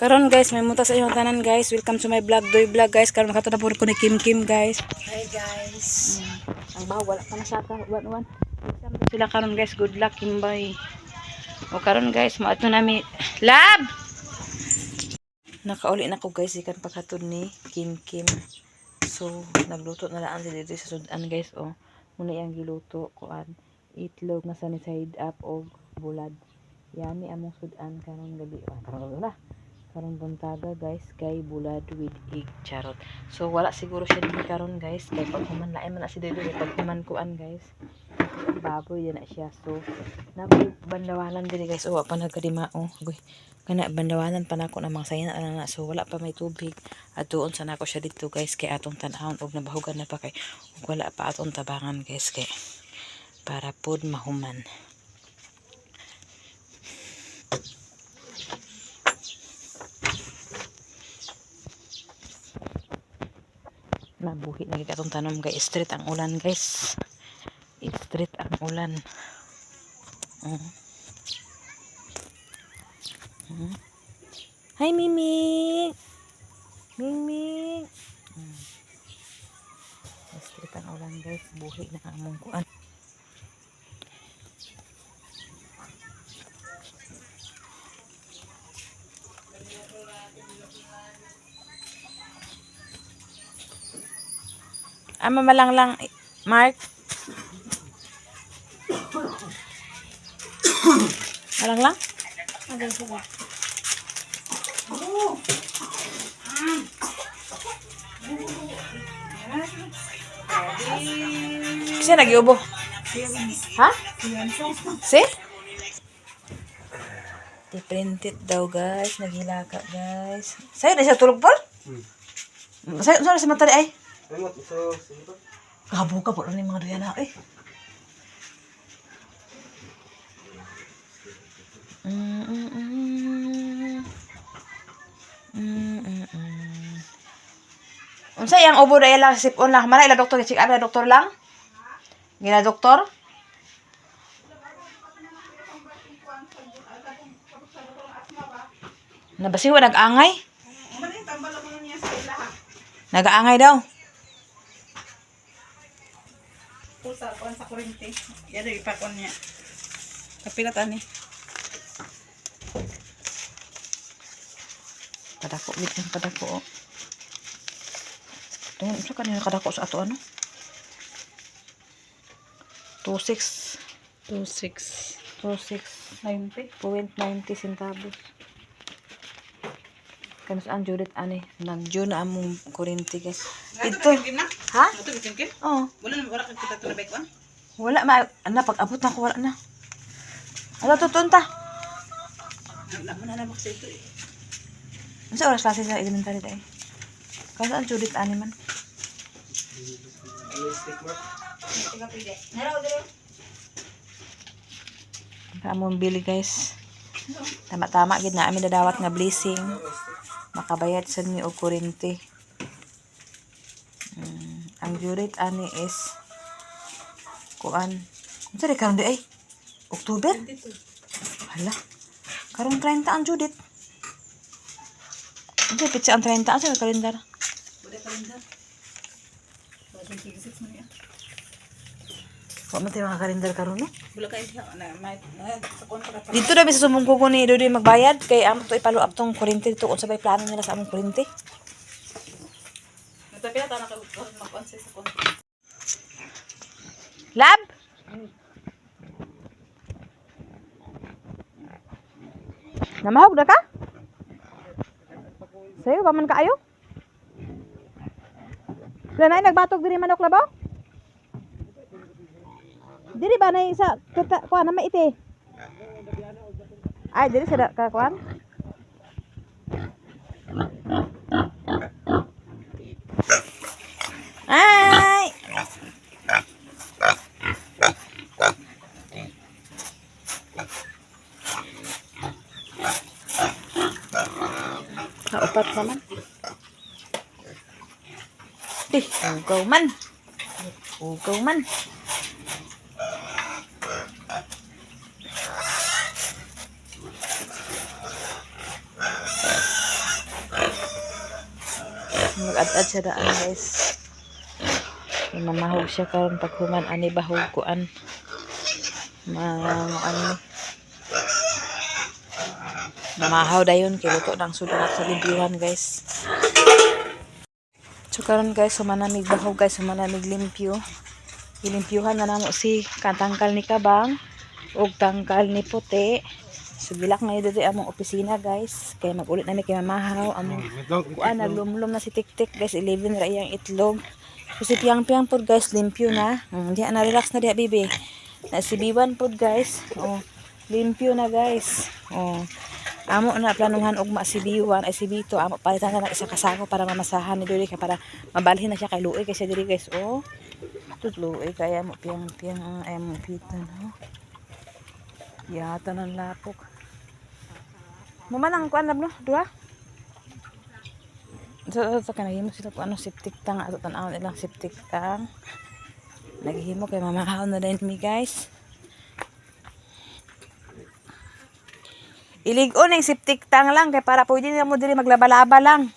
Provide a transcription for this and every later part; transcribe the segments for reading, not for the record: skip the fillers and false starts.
Karon guys, may muta sa inyong tanan guys. Welcome to my vlog, Doy Vlog guys. Karon makato na po ko ni Kim Kim guys. Hi guys. Ang baho wala pa na sa ka. Wan. Sila karon guys, good luck Kimbay. O karon guys, maato nami lab. Nakauli na ko guys ikan paghatod ni Kim Kim. So, nagluto na lang sila dito sa sudan guys. O, muna yung giluto kuan itlog na sunny side up o bulad. Yummy among sudan karon gabi. Karon na. Karon buntaga guys kay bulad with egg charot. So wala siguro siya dito karon guys kay pag human lain man na si dito pag human kuan guys. Baboy yan na siya. So napoy bandawalan diri guys. O pa nagkadimao. Agoy. Kana bandawalan pa nako na mga sayan na. So wala pa may tubig. At doon sa nako siya dito guys kay atong tan-awon og nabahugan na pa kay wala pa atong tabangan guys kay para pod mahuman. Nabuhi lagi katong tanom guys. Street ang ulan guys. Street ang ulan. Hi Mimi. Mimi. Street ang ulan guys. Buhi na ang among kuan. Mamalang lang, Mark. Malang lang? Okay, sige. Kasi nag-iubo. Ha? Si? Diprinted daw guys. Naghilaka guys. Sa'yo na siya tulog po? Sa'yo na si Matari ay? Kabo ka po rin yung mga duyan na eh. Unsa yang ubo daya lang sipon lang. Mana ila doktor check up doktor lang? Gina doktor? Nabasiwa nag-angay? Nag-aangay daw. Pusa kuan sa kurente. Ya dili pa kon niya. Kapilat ani. Padako bit ng padako. Tingnan sa kanina kadako sa ato ano? 26 90.90 centavos. Kanus ang Judith ani nagjo na among kurente guys. Ito. Ha? Ato bitin kin? Oh. Wala ka kita tulabay kuan. Wala ma ana pag abot na ko wala na. Ala tutunta. Wala man na baksa ito eh. Unsa oras klase sa elementary dai? Kanus ang Judith ani man. Among bili guys. Tama-tama gid na amin dadawat nga blessing. Makabayad sa ni og kurente. Ang Judith ani is kuan. Unsa di karon di ay? October? Hala. Karon 30 ang Judith. Unsa pitsa ang 30 sa kalendar? Wala kalendar. Wala 26 man ya. Wa man tayo mga kalendar karon no? Wala kay na may sa kon para. Dito na sa sumungko ko ni Dodoy magbayad kay amo to ipalo up tong kurente dito kung sabay plano nila sa among kurente. Natapila ta na ka mag-on sa kon. Lab? Namahog na ka? Sayo, paman ka ayo? Wala na nagbatok diri manok labaw? Diri ba na isa kuan na maiti? Ay, diri sa kuan? Ay! Kaupat naman. Ugaw man. Ugaw man. Mag-ad-ad siya daan guys. Mamahog siya karon pag human ani bahog kuan. Ano mamahaw dayon kay luto ng sudan sa limpyuhan guys. So karon guys, sumanamig bahog guys, sumanamig limpyo. Ilimpyuhan na namo si katangkal ni kabang ug tangkal ni puti. So bilak na dito among opisina guys. Kaya magulit na mi kay mamahaw among kuan naglumlum na si Tiktik guys, 11 ra iyang itlog. So si Piang-Piang pod guys, limpyo na. Diha na relax na diha bibi. Na si Biwan pod guys. Oh, limpyo na guys. Oh. Amo na planuhan ugma si Biwan ay si Bito amo palitan na ng isa kasako para mamasahan ni diri para mabalhin na siya kay luoy kasi diri guys. Oh. Tutluoy kaya mo Piang-Piang ang ay mo pitan no. Yata ng lapok. Mamanang kuan no, duha. So kanahimo sila ko ano septic tank ato tan-aw ilang septic tank. Naghihimo kay mamahon na din mi guys. Ilig-on yung septic tank lang kay para pwede na mo diri maglaba-laba lang.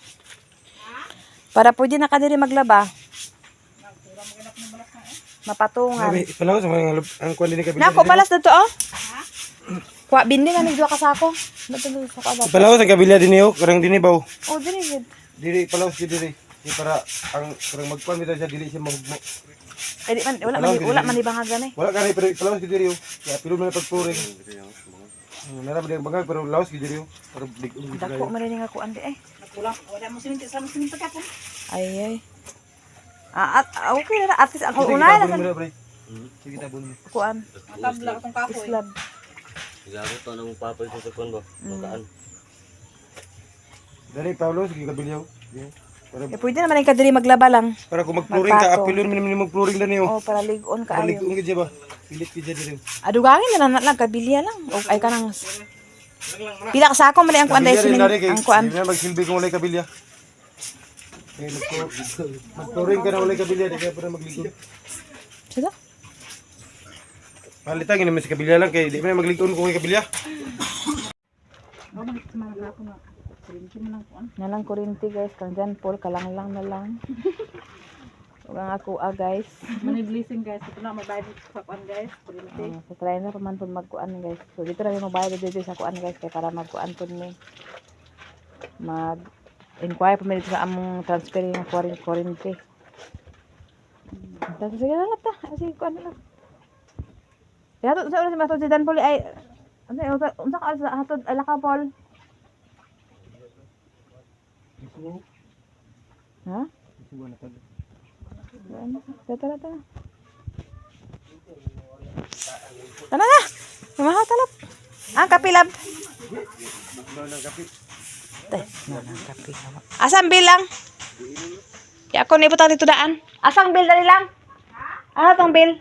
Para pwede na ka diri maglaba. Mapatungan. Ipalaw sa mga ang kuan din ka. Nako balas dito oh. Kuha bindi na mig duha ka sako. Dito sa kada. Ipalaw sa kabila din yo, karang dini baw. Oh diri gid. Diri ipalaw si diri. Di para ang karang magkuan bitaw siya dili siya mahugmo. Di man wala man ibangagan eh. Wala gani pero ipalaw si diri yo. Kaya pilo na pagpuring. Nara ba bangag pero lawas gid diri yo. Para big-on gid Dako man rin nga kuan di eh. Nakulang. Wala mo sininti sa mo sininti ka po. Ay. Okay na at least ang unay na sige tabon mo. kuan. Matabla akong kapoy. Slab. Sigaro to nang papay sa sakon ba? Makaan. Dali Paulo sige kabilyaw. Para Pwede naman yung kadiri maglaba lang. para kung magpluring ka apilon minimum magpluring dan yo. Oh, para ligon ka Para ayo. ligon gid ba? Pilit gid diri. Adugangin na lang kabilya lang. O ay kanang pila ka sako mali ang kuan dai ang kuan. Hindi na magsilbi kung walay kabilya. Eh magpluring ka na walay kabilya di kaya para magligon. Sino? Palitan gini mas kabilya lang kay di man magligon kung walay kabilya. Nalang kurinti guys, kang dyan Paul, kalang lang na lang. Huwag ang ako guys. Money blessing guys. Ito na magbayad sa kuan guys. So try na paman po magkuan guys. So dito na yung magbayad dito sa kuan guys, kaya para magkuan po ni mag-inquire po dito sa among transfer yung kurinti. Tapos sige na lang ta. Sige kuan na lang. Kaya ito sa oras si Matod si Dan Paul ay unsa ka sa hatod ala ka Paul? Ha? Tara. Tara na! Mamahaw talap. Ang kapilab. Kapi. Asang bilang? Kaya ako niputang dito daan. Asang bil dali lang? Ano tong bil?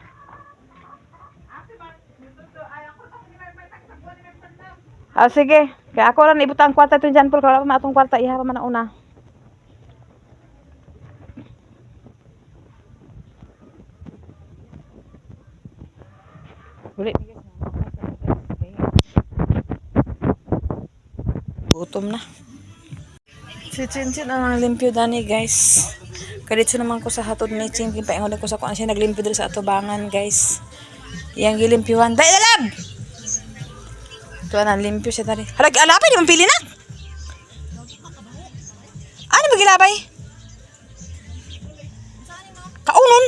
Sige. Kaya ako lang ibutang kwarta ito dyan po. Kaya wala pa matong kwarta. Iha pa man ang una. Gutom na. Si Chinchin ang limpyo dani guys. Kaditso naman ko sa hatod ni Chinchin. Paingon ko sa kuan siya naglimpyo dito sa atubangan guys. Iyang gilimpyuhan. Dai dalab! Ito na limpyo siya dali. Halag alapay di man pili na. Ano magilabay? Kaunon.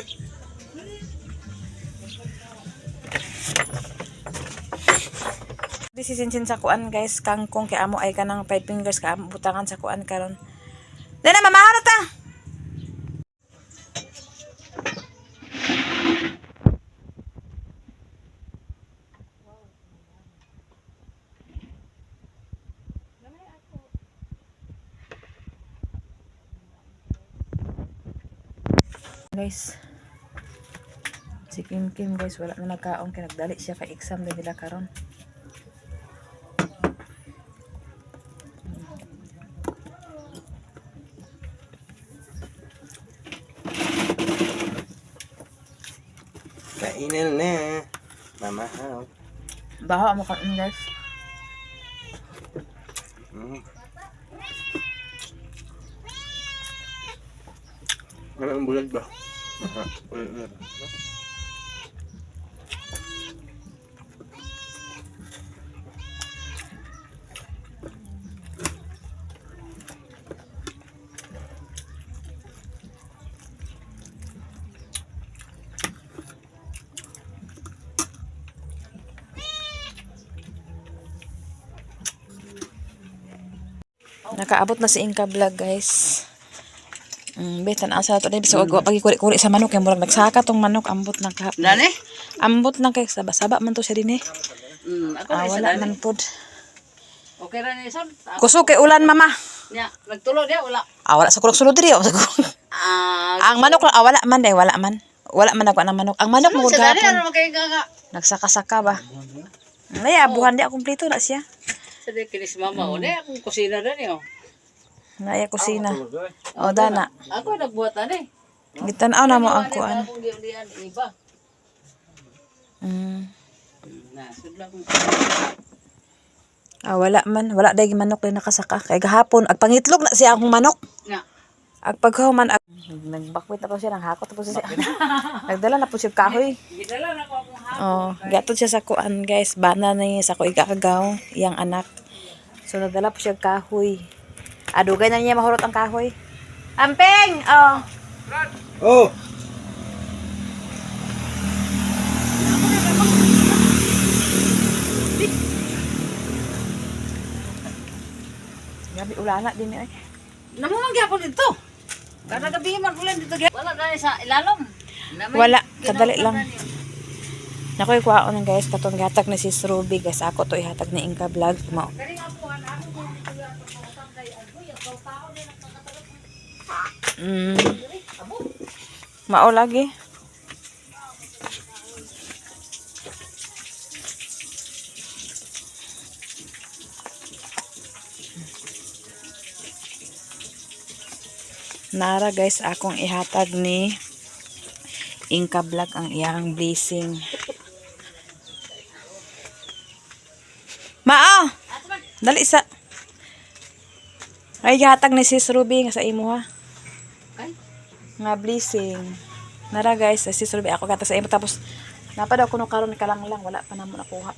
This is Chinchin sa kuan guys, kangkong kay amo ay kanang 5 fingers ka amo butangan sa kuan karon. Dala mamaharot ta. Guys. Si Kim guys wala na nagkaon kay nagdali siya kay exam din nila karon. Kainan na. Mamahaw. Baho mo kan guys. Wala ang bulag ba? Nakaabot na si Inka Vlog, guys. Betan asa to din biso pagikuri-kuri sa manok kay murag nagsaka tong manok ambot na kahapon. Dani? Ambot na kay saba-saba man to siya din eh. Ako na isa Wala dani. man pod. Okay ra ni son. Kusog kay ulan mama. Nya, nagtulo dia wala. Wala sa kulog-sulod diri. Ang manok lang wala man day, wala man. Wala man ako ng manok. Ang manok mo Sa dani gahapon. ano kay nga. Nagsaka-saka ba? Ay, abuhan di kumpleto na siya. Sa di kinis mama o ne akong kusina dani oh. Naya kusina. O dana. Ako nagbuhat ani. Gitan-aw na mo ang kuan. Akong giulian iba. Na, sudla ko. Wala man, wala day manok din nakasaka. Kay gahapon agpangitlog na siya akong manok. Nga. Agpaghuman nagbakwit na po siya, nanghakot na po siya. Nagdala na po siya kahoy. Gidala na ko akong hapon. Oh, gatod siya sa kuan, guys. Bana na niya sa ko ikakagaw, iyang anak. So nagdala po siya kahoy. Adugay na niya mahurot ang kahoy. Ampeng! Oh. Oh! Grabe ulana din eh. Namumang gyapon dito. Kada gabi man ulan dito. Wala dani sa ilalom. Wala, kadali lang. Nakoy kuha ko ng guys, katong gihatag ni Sis Ruby, guys. Ako to ihatag ni Inka Vlog. Mao. Mao lagi. Nara guys, akong ihatag ni Inka Vlog ang iyang blessing. Mao! Dali sa... Ay, ihatag ni Sis Ruby nga sa imo ha. Ay. Nga blessing. Nara guys, Sis Ruby, ako gata sa imo. Tapos, napadaw ko nung karon ka lang. Wala pa na mo nakuha.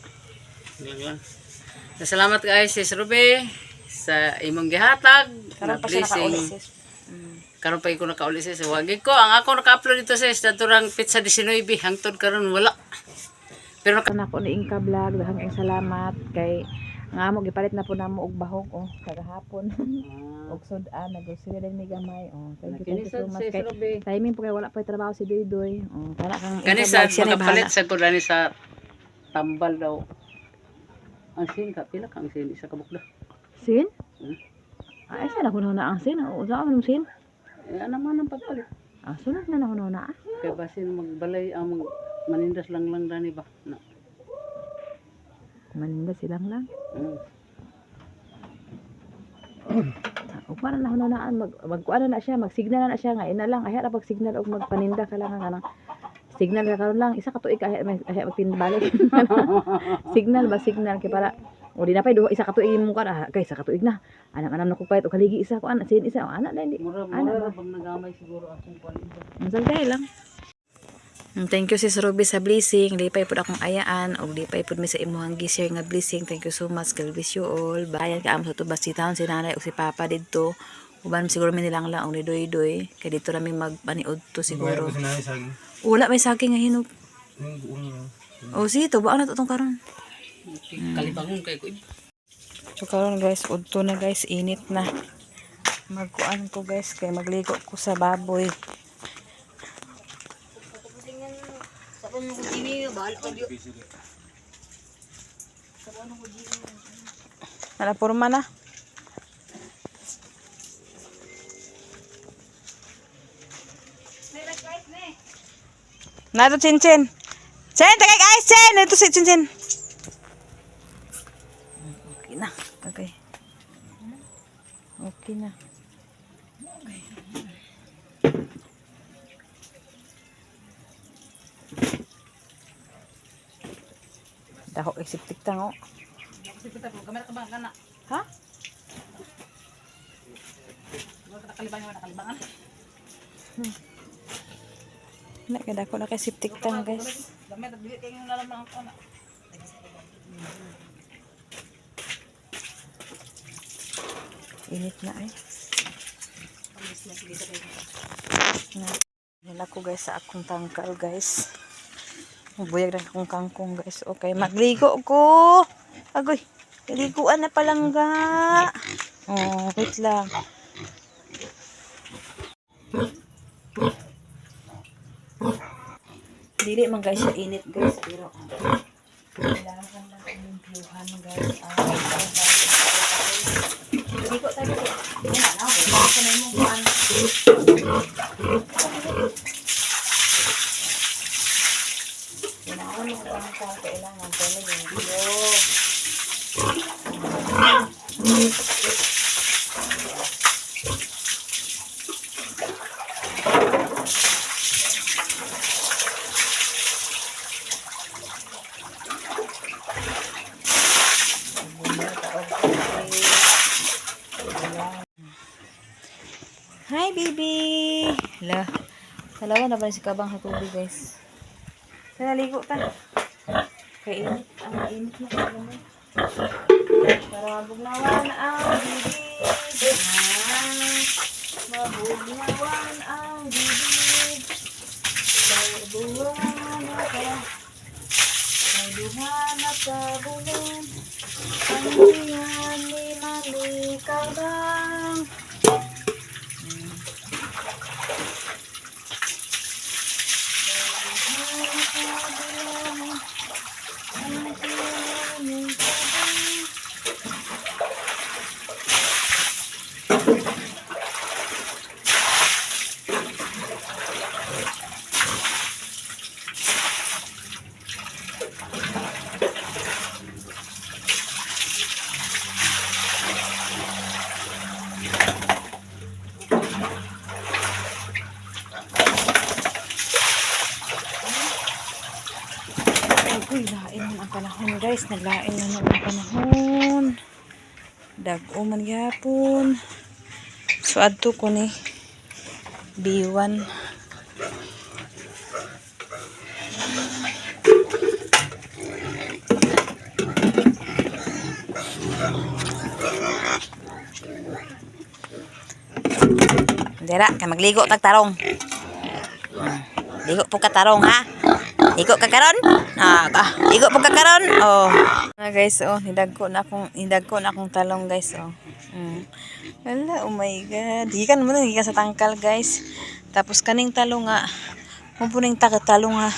Salamat guys sis Ruby sa imong gihatag Karon na pa siya nakauli blessing. sis. Karon pa ko nakauli sis. Wagi ko ang ako naka-upload dito sis naturang pizza 19 hangtod karon wala. Pero Kana ko ni Inka Vlog, dahang kayong salamat kay nga mo gipalit na po namo og bahog kagahapon. Og sudan nagosili din mi gamay. Thank you so much kay timing po kay wala pa trabaho si Doydoy. Kana kang Inka kanisa Vlog, siya na makapalit bahala. sa kudani sa tambal daw. Ang sin ka pila kang sin isa ka bukda. Sin? Ay sana kuno na ang sin. Sa man sin? Ano man ang pagpalit. Sunod na kuno na. Kay basin magbalay ang manindas lang dani ba. Na. Maninda silang lang. Mm. Para na hunanaan magkuan na siya, magsignal na siya nga ina lang ay ra pag signal og magpaninda ka lang kanang signal ka karon lang isa ka tuig ay magpinbalik. Signal kay para o di na pay duha isa ka tuig mo ka kay isa ka tuig na. Anam na ko payt og kaligi isa ko ana sin isa o ana dai. Mura pag nagamay siguro akong paninda. Masagay lang. Thank you Sis Ruby sa blessing. Lipay pud akong ayaan og lipay pud mi sa imuhang gi-share nga blessing. Thank you so much. God bless you all. Bayan ka amo sa tubas si taon si nanay og si papa didto. Uban siguro mi nilang lang og ni Doy kay dito ra mi magpaniud to siguro. Wala may saging nga hinog. O si to ba na to tong karon. Kalibangon kay ko. So karon guys, udto na guys, init na. Magkuan ko guys kay magligo ko sa baboy. Nala porma na. Nato cincin. Cin, tagay guys, cin. Ito si cincin. Okay na. Okay. Okay na. Dako isip tiktang oh. Kita ko kamera ka ba kana? Ha? Wala ka kalibangan. Na kada ko na kay septic tank guys. Dami dili kay yung nalaman ako na. Init na ay. Yan ako guys sa akong tangkal guys. Buyag na akong kangkong guys. Okay, magligo ko. Agoy, liguan na palangga. Oh, wait lang. Dili man guys siya init guys. Pero kailangan lang yung viewhan guys. Ligo tayo. Wala na ako. Basta na yung buwan. Kailangan mo lang kailangan ko na yung video. Hi, baby! Hala. Dalawa na ba si Kabang sa tubig, guys? Sana ligo ka. Kaya init. Ang init na sa mo. Para mabugnawan ang bibig. Mabugnawan ang bibig. Kaya buwan na ka. Kaya duhan na sa bulan. Ang diyan ni Malika bang. Uy, lain na ang panahon guys. Naglain na ang panahon. Dag-o man gyapon. So, adto ko ni B1. Dira, kay magligo tag tarong. Ligo po ka tarong ha. Ligo ka karon? Ligo po ka karon. Oh. Guys, oh, hidagko na akong talong guys, oh. Wala, oh my god. Gikan mo na gikan sa tangkal guys. Tapos kaning talong nga. Mupuning talong nga.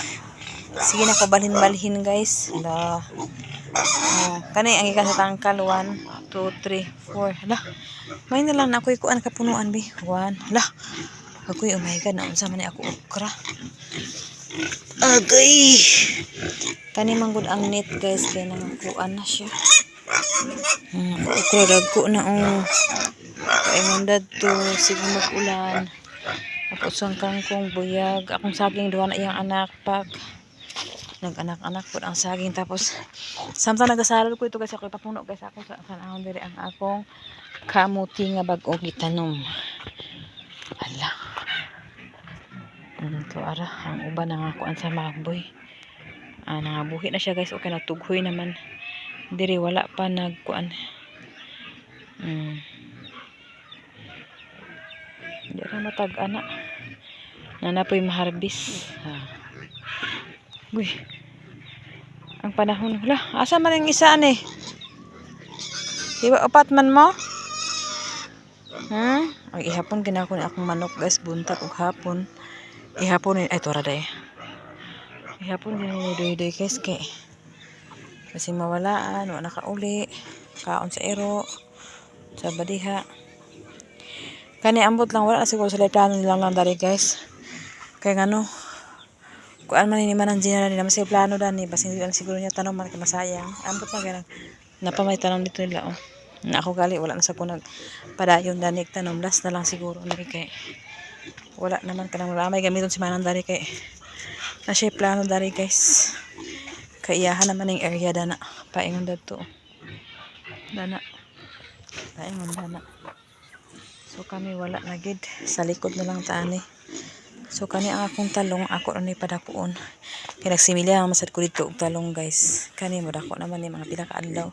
Sige na ko balhin guys. Hala. Oh, kani ang gikan sa tangkal 1 2 3 4. Hala. May na lang na ako'y kuan kapunuan bi. 1. Hala. Ako'y oh my god, naunsa man ni ako okra. Agay. Kani manggod ang net guys kay nangkuan na siya. Okra dagko na oh. Kay mundad to sige mag-ulan. Ako sang kangkong buyag, akong saging duha na iyang anak pak. Nag-anak-anak po ang saging tapos samtang nagasalad ko ito guys ako ipapuno guys ako sa kanahon diri ang akong kamuti nga bag-o gitanom. Hala. Ito ara ang uban nangakuan sa maboy. Nangabuhi na siya guys. Okay na tughoy naman. Diri wala pa nagkuan. Hindi na matag ana. Nanapoy maharbis. Uy. Ang panahon wala. Asa man ang isa ani? Diba upat man mo? Ay ihapon ginako ni akong manok guys buntag ug hapon. Ihapon ay tora day. Ihapon din day guys kay kasi mawalaan wala nakauli kaon sa ero sa badiha. Kani ambot lang wala siguro sa plano nilang lang dari guys. Kay ngano kuan man ni manang general nila masay plano dani basta hindi lang siguro niya tanong man kay masayang. Ambot na ganang napamay tanong dito nila oh. Na ako gali wala na sa ko nagpadayon dani tanom last na lang siguro ni kay wala naman kanang ramay gamiton si manang dari kay na siya plano dari guys kaiyahan naman yung area dana paingon dadto dana paingon dana so kami wala na gid sa likod na lang tani So kani ang akong talong ako na padakuon. Kaya nagsimilya ang masad ko dito og talong guys. Kani mo dako naman ni mga pinakaadlaw.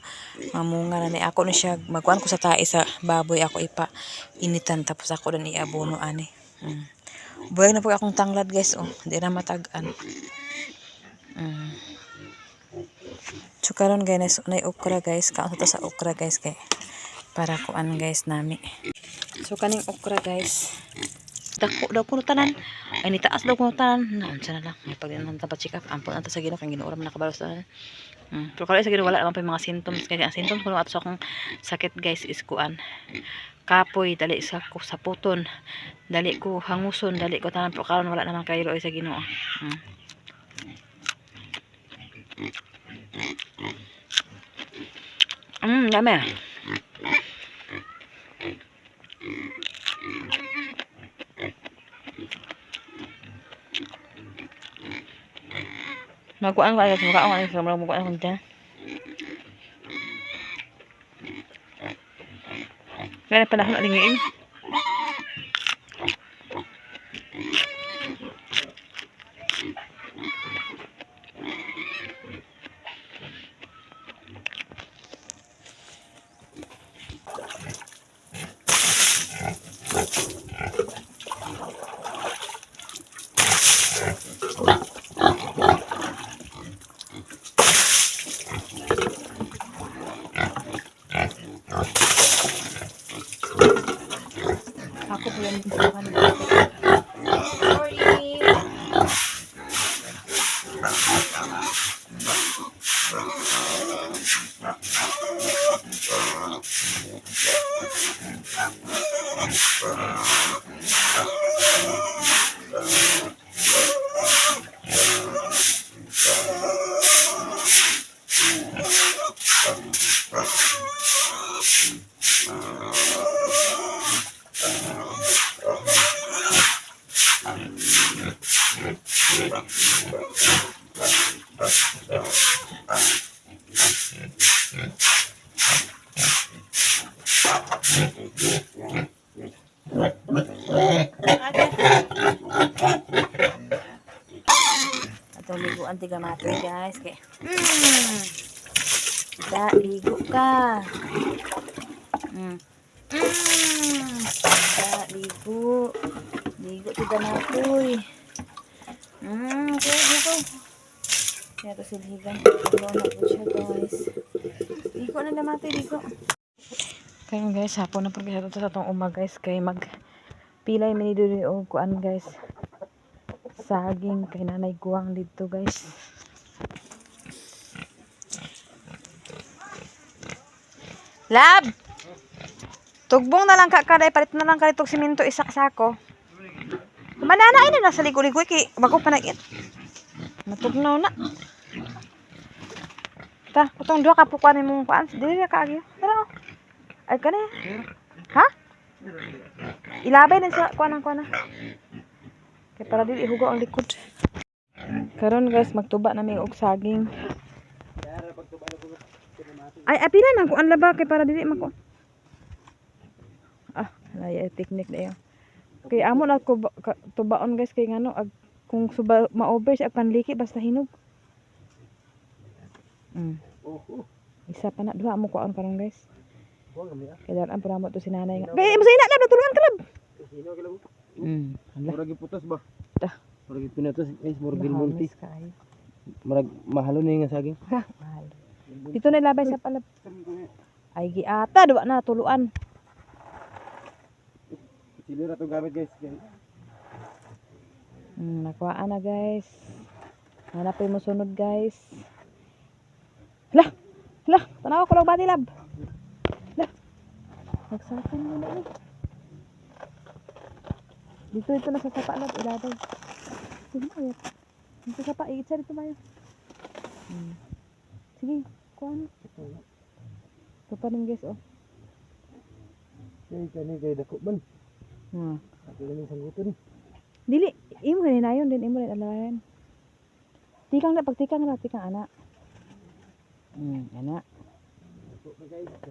Mamunga na ni ako na siya magkuan ko sa tae sa baboy ako ipa initan tapos ako dan iabono ani. Buhay na po akong tanglad guys oh. Di na matag-an. So karon guys na okra guys. Kaon ta sa okra guys kay para kuan guys nami. So kaning okra guys. Dako no tanan. Ay ni taas daw ko tanan. Unsa na lang. Pag nanta pa check up ampun anta sa Ginoo kay Ginoo ra man nakabalos tanan. Pero kala sa Ginoo wala naman pa yung mga symptoms kay ang symptoms ko ato sa akong sakit guys is kuan. Kapoy dali sa puton. Dali ko hanguson, dali ko tanan pero karon wala naman kayo sa Ginoo. Dami. Magkuan ko ay mukha sa mga mukha ko dyan. Kaya panahon na lingin. Ako po yung pinakaman nila. Sorry! Atong liguan tiga matoy guys kay da ligo ka da ligo tiga matoy go kaya to silhigan ano na po siya guys ligo na matoy ligo kaya guys hapon na pagkasya sa itong guys kay mag pilay miniduri o kuan guys saging kay nanay guwang dito guys. Lab! Tugbong na lang ka kaday palit na lang ka itong siminto isa ka sako. Kumanana ina nasa ligo-ligo kay bago pa nagit. Matugnaw na. Ta, putong duha ka pukuan imong kuan. Dili ka agyo. Tara. Ay kana. Ha? Ilabay din sa kuan kay para dili ihugaw ang likod. Karon guys magtuba na mi og saging. Ay apila na kuan laba kay para dili mako. Laya technique dayo. Kay amo na ko tubaon guys kay ngano kung suba ma-over siya panliki basta hinog. Isa pa na duha mo kuan karon guys. Kay dalan para mo to si nanay nga. Kay mo sa ina lab natulungan ka lab. Murag putas ba? Tah. Murag pinatas guys, murag gilmunti. Murag mahalo na yung saging. Mahal. Dito na labay sa palab. Ay giata duwa na tuluan. Silira to gamit guys. Nakuhaan na guys. Hanapin mo sunod guys. Lah, tanaw ko lang bati lab. Lah. Nagsakan mo na eh. Dito na sa sapa lab ilabay. Sige ayat. Dito sa pa iitsa dito mayo. Sige, kuan. Ito pa rin guys oh. Kay dako man. Ako lang sangguton. Dili, imo ganin ayon din imo rin alayan. Tikang ana. Ana.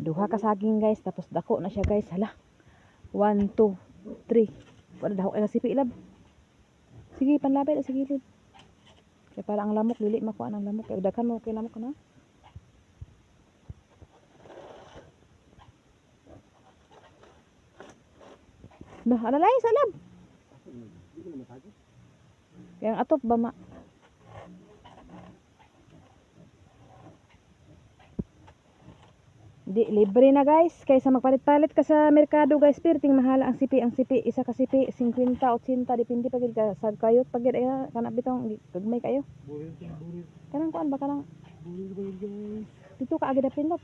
Duha ka saging guys tapos dako na siya guys. Hala. 1 2 3. Wala daw ay nasipi ilab. Sige, panlapit sa gilid. Kaya para ang lamok, dili makuha ng lamok. Kaya daghan mo, okay lamok ka na. Nah, alalay, sa lab. Kaya ang atop ba ma? Di, libre na guys. Kaysa magpalit-palit ka sa merkado guys. Pirting mahala ang sipi. Ang sipi, isa ka sipi, 50, 80. Depende pagid ka. Sag kayo. Pagid ay kanap bitong gagmay kayo. Kanang kuan ba kanang? Dito ka agad na pindot.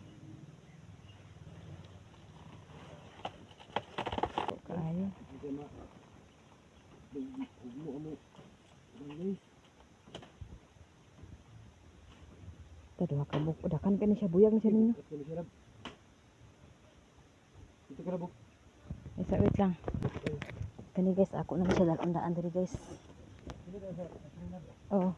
Kaayo. Tadwa ka buk. Udakan ka ni siya. Buyag ni siya ninyo. Ito ka na buk. Isa, wait lang. Kani guys, ako na siya dalawang diri guys. Oo.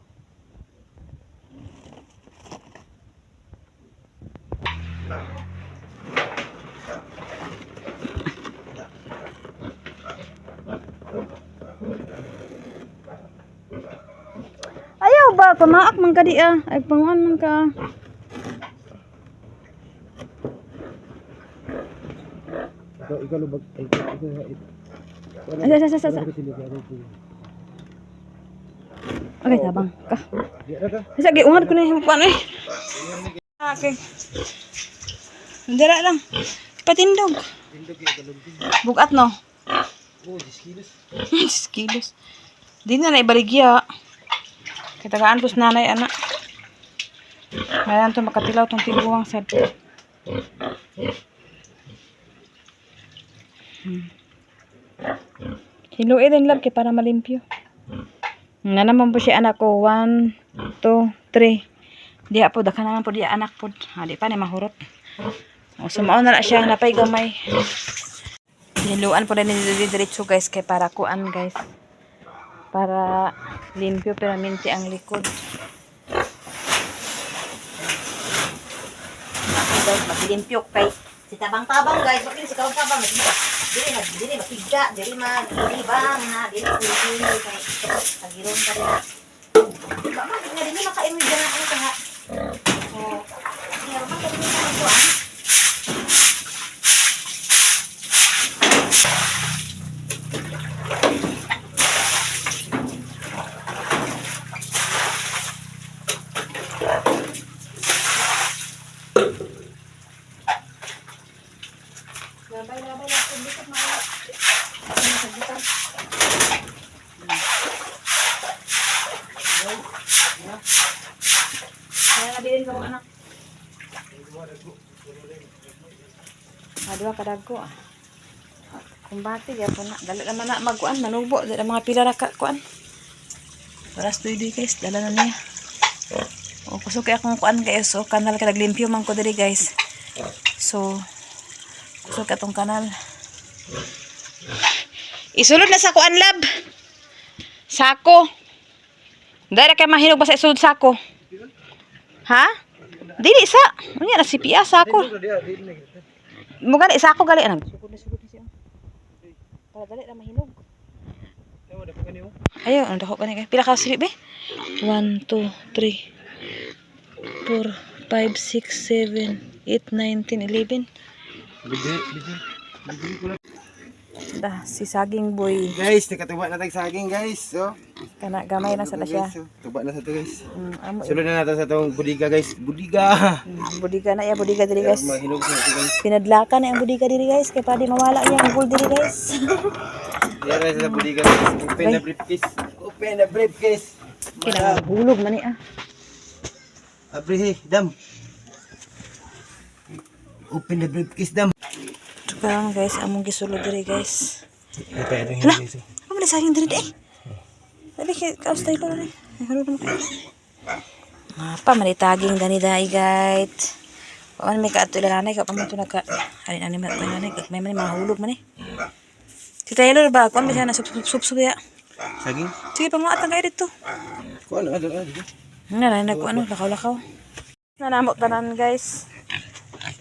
Ayaw ba? Pamaak man ka di ah. Ay, panguan man ka. Ikaw lubag. Asa. Okay, tabang ka. Sige, ungat ko na yung kuan eh. Okay. Dira lang. Patindog. Bugat no. Oh, 10 kilos. 10 kilos. Di na naibaligya. Kitagaan pus nanay anak. Ngayon to makatilaw tong tiguang sad. Hiluin din lab kay para malimpyo. Nga naman po siya anak ko. 1, 2, 3. Diya po, daka naman po diya anak po. Di pa ni mahurot. O, sumao na siya, napay gamay. Hiluan po rin diretso guys, kay para kuan guys. Para limpyo pero minti ang likod. Guys, maglimpyo kay si tabang-tabang guys, bakit si tabang-tabang dili mapigda, dili maglibang na, dili kulit kay pagiron pa rin. Ba man nga dili makain mo diyan ano ka. So, pero man ka dili ka ko. Labay lang pindot na. Kaya nabilin ko anak. Adwa kadagko ah. Kumbati gyapon na. Dala naman na magkuan manubo dala mga pila ra ka kuan. Paras tuidoy guys, dala na niya. O kusog kay akong kuan guys, so kanal ka naglimpyo man ko diri guys. So kusog atong kanal. Isulod na sa kuan lab. Sako. Dara kay mahinog ba sa isulod sako? Ha? Dili sa. Unya na si Pia sako. Mugan isa ako gali anang. Sugod na siya. Para dali ra mahinog. Ayo, ang dako gani kay. Pila ka silip be? 1 2 3 4 5 6 7 8 9 10 11. Dah si saging boy. Guys, nakatuba na tayong saging guys. So, Kana gamay na sa siya. tuba na sa to guys. Amo Sulod na natin sa itong budiga guys. Budiga! budiga na ya budiga diri guys. Mahinog sa ito guys. Pinadlakan na ang budiga diri guys kay padi mawala niya ang gold diri guys. Yan guys sa budiga guys. Open the briefcase. Open the briefcase. Kinahulog man ni ah. Abrihi, dam. Open the briefcase, dam. Tukarang guys, among gisulod diri guys. Ito yung Hala, amo ni saging diri eh. Dali kay kaos tayo ko na. Hulog mo kayo. Apa manitaging gani dai guys. Kuan may kaato ilanay ka pamanto naka. Alin ani man ilanay kat may mahulog man eh. Si Taylor ba kuan bisa na sup ya. saging? Sige panguat ang kay dito. Kuan ano? Nga na ko ano lakaw-lakaw. Nanamot tanan guys.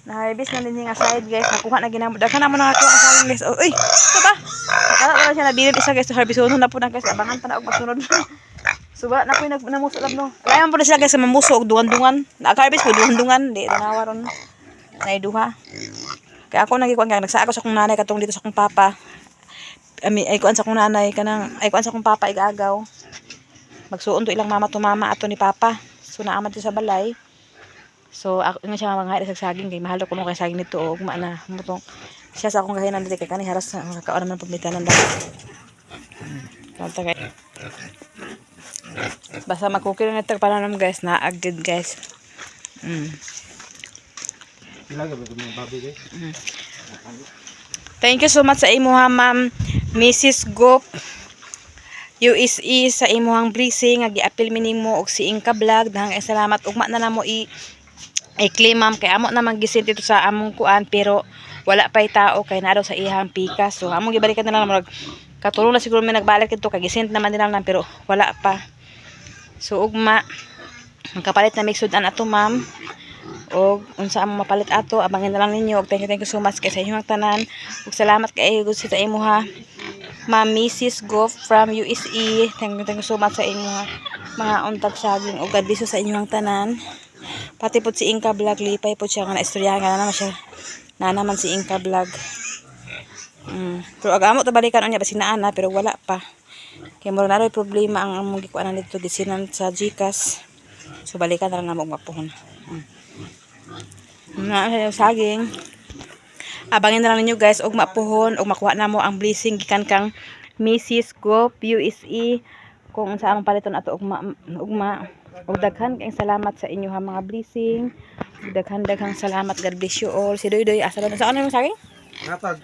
Na-harvest na din yung side guys. Nakuha na ginamod. Daghan na mo na nakuha ang saging guys. Oh, uy! Ito ba? Nakala wala siya nabilib isa guys. Harvest na po na guys. Abangan pa na og masunod. Suba na po yung namuso lang no. Layan po na sila guys sa mamuso og dungan-dungan. Nag-harvest po dungan-dungan. Di tanawa ron. Naiduha. Kaya ako nagikuan kaya nagsa ako sa akong nanay katong dito sa akong papa. Ay kuan sa akong nanay kanang ay kuan sa akong papa igagaw. Magsuon to ilang mama to mama ato ni papa. So naaman to sa balay. So ako nga siya mga sa saging kay mahal ko no kay saging nito og na mutong siya sa akong gahinan dito kay kani haras makakaon naman pagmitanan daw. Kanta kay basta magkukir na ito para naman guys na agad guys. Ilaga ba mga baboy guys? Thank you so much sa imuha ma'am Mrs. Gop USE sa imuhang blessing nga giapil mining mo og si Inka Vlog. Dahang salamat ugma na namo i-claim ma'am kay amo na maggisint dito sa among kuan pero wala pay tao kay na daw sa ihang pika. So among gibalikan na lang mag katulong na siguro may nagbalik dito kay gisint naman din lang pero wala pa. So ugma magkapalit na mixudan ato ma'am. O unsa among mapalit ato abangin na lang ninyo og thank you so much kay sa inyong tanan ug salamat kay sa imo ha Ma'am Mrs. Goff from USE. Thank you so much sa inyong mga untag saging ug God bless sa inyong tanan. Pati po si Inka Vlog lipay po siya nga naistoryahan nga naman siya na naman si Inka Vlog. Pero agamo to balikan unya basinaan na pero wala pa. Kay mura na problema ang among gikuan dito gisinan sa GCash. So balikan na lang namo mapuhon. Na saging. Abangin na lang ninyo guys og mapuhon og makuha na mo ang blessing gikan kang Mrs. Gop USE kung sa among paliton ato ugma og daghan kay salamat sa inyo ha mga blessing. Daghang salamat. God bless you all. Si Doy asa ba sa ano yung saging? Natag.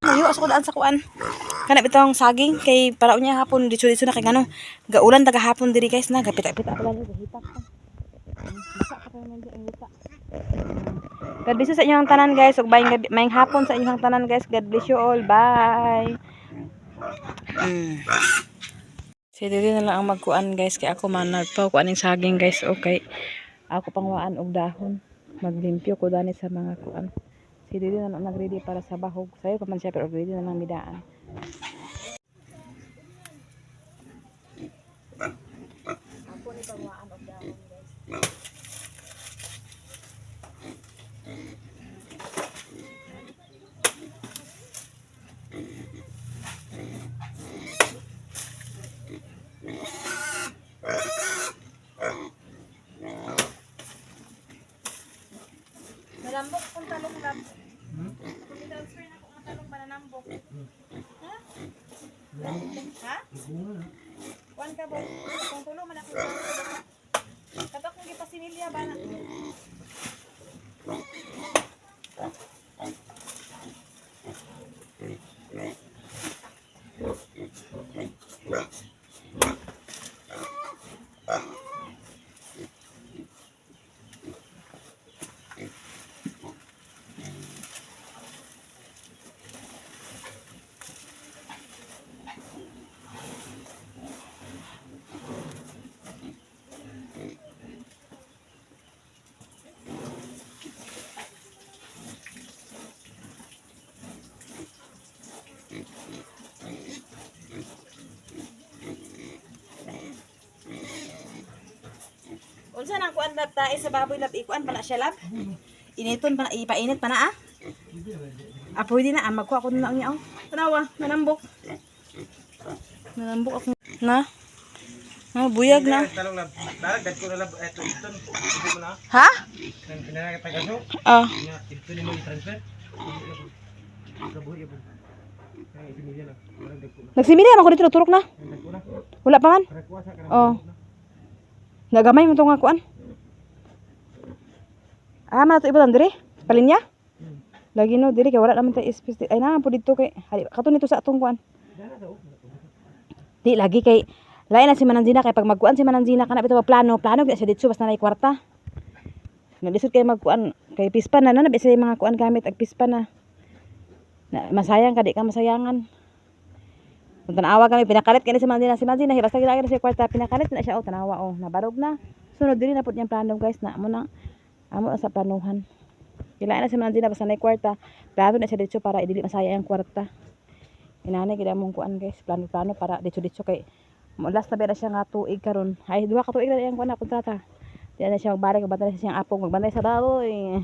Ayo asa ko daan sa kuan. Kana bitong saging kay para unya hapon dito na kay ngano gaulan taga hapon diri guys na gapita-pita pa lang hitak pa. Bisa pa kayo nandiyan ang hitak. God bless you sa inyong tanan guys. Ug maayong hapon sa inyong tanan guys. God bless you all. Bye. Si dili na lang ang magkuan guys kay ako man nagpaw kuan ning saging guys. Okay. Ako pangwaan og dahon. Maglimpyo ko dani sa mga kuan. Si dili na lang nagready para sa bahog. Sayo pa man siya pero ready na lang midaan. Ako ni pangwaan og dahon guys. Nalambok kung talong lab. Kung transfer na kung talong ba nanambok. Ha? Ha? Kuan ka ba? Kung tulo man ako. Katok kung gipasinilya ba na? Unsa nang kuan lab tae sa baboy lab ikuan pa na siya lab? Initon pa na ipainit pa na ah. Pwede na magkuha ko na lang niya oh. Tanawa, nanambok. Nanambok ako na. Buyag na. Talong lab. Dagdag ko na lab eto iton. Hindi mo na. Ha? Nang pinaka tagaso. Ito ni mo i-transfer. Kabuhi ba? Ay similya na. Nagsimilya man ko dito turok na. Wala pa man. Oh. Nagamay mo itong kuan. Man ito iba diri? Palinya? Lagi no, diri kay wala naman tayo specific. Ay na po dito kay kato nito sa atong kuan. Di lagi kay lain na si Mananzina kay pag magkuan si Mananzina kana bitaw plano gid siya dito basta na kwarta. Nalisod kay magkuan kay pispan na nabi sa mga kuan gamit ag pispan na. Masayang ka di ka masayangan. Kung tanawa kami, pinakalit kaya si Manzina. Si Manzina, basta ginagay na siya kwarta, pinakalit na siya. Tanawa, nabarog na. Sunod din na po niyang plano guys, na amo sa planuhan. Kailangan na si Manjina basta na kwarta. Plano na siya dito para idili masaya ang kwarta. Inanay gid among kuan guys, plano para dito kay last na ba na siya nga tuig karon. Ay duha ka tuig na iyang kuan na kontrata. Di na siya magbalik, magbantay sa siyang apong, magbantay sa baboy.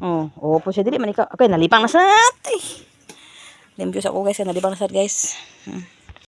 Oh, po siya dili man ikaw. Okay, nalipang na sa. Limpyo sa ko guys, nalipang na sa guys.